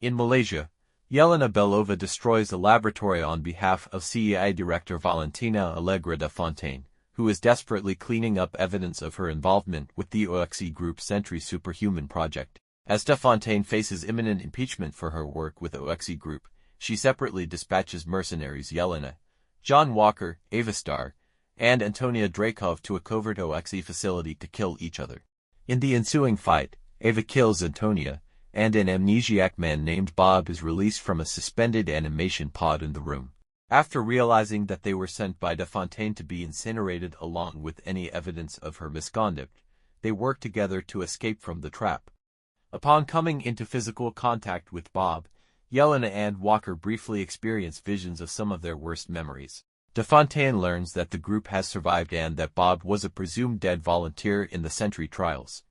In Malaysia, Yelena Belova destroys a laboratory on behalf of CEI director Valentina Allegra de Fontaine, who is desperately cleaning up evidence of her involvement with the Alexei Group's Sentry superhuman project. As de Fontaine faces imminent impeachment for her work with Alexei Group, she separately dispatches mercenaries Yelena, John Walker, Ava Starr, and Antonia Drakov to a covert Alexei facility to kill each other. In the ensuing fight, Ava kills Antonia, and an amnesiac man named Bob is released from a suspended animation pod in the room. After realizing that they were sent by de Fontaine to be incinerated along with any evidence of her misconduct, they work together to escape from the trap. Upon coming into physical contact with Bob, Yelena and Walker briefly experience visions of some of their worst memories. De Fontaine learns that the group has survived and that Bob was a presumed dead volunteer in the Sentry trials.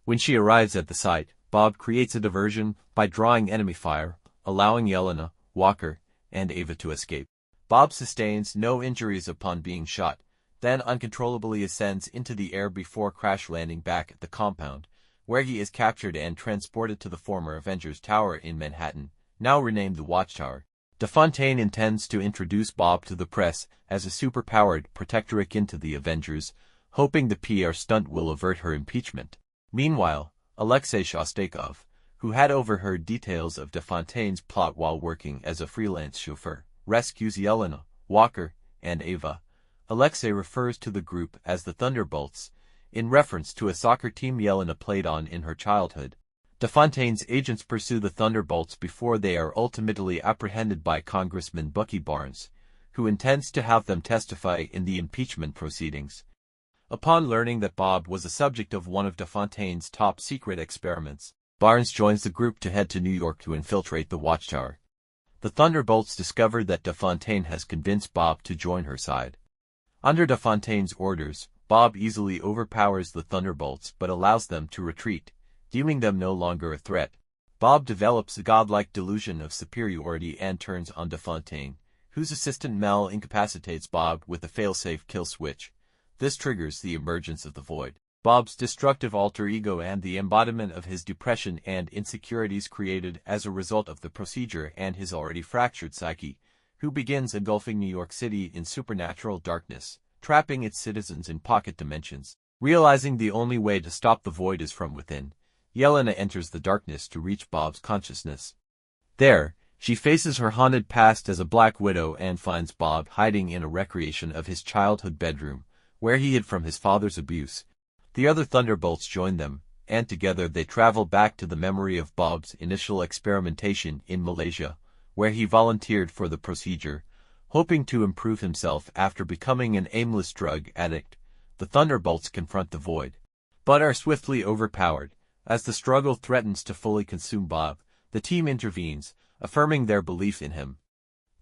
When she arrives at the site, Bob creates a diversion by drawing enemy fire, allowing Yelena, Walker, and Ava to escape. Bob sustains no injuries upon being shot, then uncontrollably ascends into the air before crash landing back at the compound, where he is captured and transported to the former Avengers Tower in Manhattan, now renamed the Watchtower. De Fontaine intends to introduce Bob to the press as a superpowered protector akin to the Avengers, hoping the PR stunt will avert her impeachment. Meanwhile, Alexei Shostakov, who had overheard details of de Fontaine's plot while working as a freelance chauffeur, rescues Yelena, Walker, and Ava. Alexei refers to the group as the Thunderbolts, in reference to a soccer team Yelena played on in her childhood. De Fontaine's agents pursue the Thunderbolts before they are ultimately apprehended by Congressman Bucky Barnes, who intends to have them testify in the impeachment proceedings. Upon learning that Bob was the subject of one of de Fontaine's top-secret experiments, Barnes joins the group to head to New York to infiltrate the Watchtower. The Thunderbolts discover that de Fontaine has convinced Bob to join her side. Under de Fontaine's orders, Bob easily overpowers the Thunderbolts but allows them to retreat, deeming them no longer a threat. Bob develops a godlike delusion of superiority and turns on de Fontaine, whose assistant Mel incapacitates Bob with a failsafe kill switch. This triggers the emergence of the Void, Bob's destructive alter ego and the embodiment of his depression and insecurities created as a result of the procedure and his already fractured psyche, who begins engulfing New York City in supernatural darkness, trapping its citizens in pocket dimensions. Realizing the only way to stop the Void is from within, Yelena enters the darkness to reach Bob's consciousness. There, she faces her haunted past as a Black Widow and finds Bob hiding in a recreation of his childhood bedroom, where he hid from his father's abuse. The other Thunderbolts join them, and together they travel back to the memory of Bob's initial experimentation in Malaysia, where he volunteered for the procedure, hoping to improve himself after becoming an aimless drug addict. The Thunderbolts confront the Void, but are swiftly overpowered. As the struggle threatens to fully consume Bob, the team intervenes, affirming their belief in him.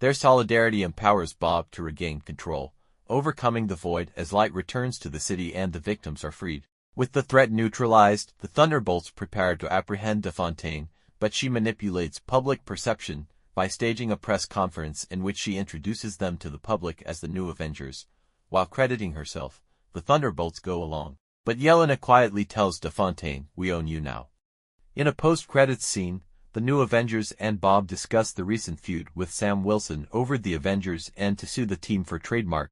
Their solidarity empowers Bob to regain control, overcoming the Void as light returns to the city and the victims are freed. With the threat neutralized, the Thunderbolts prepare to apprehend de Fontaine, but she manipulates public perception by staging a press conference in which she introduces them to the public as the new Avengers. While crediting herself, the Thunderbolts go along, but Yelena quietly tells de Fontaine, "We own you now." In a post-credits scene, the new Avengers and Bob discuss the recent feud with Sam Wilson over the Avengers and to sue the team for trademark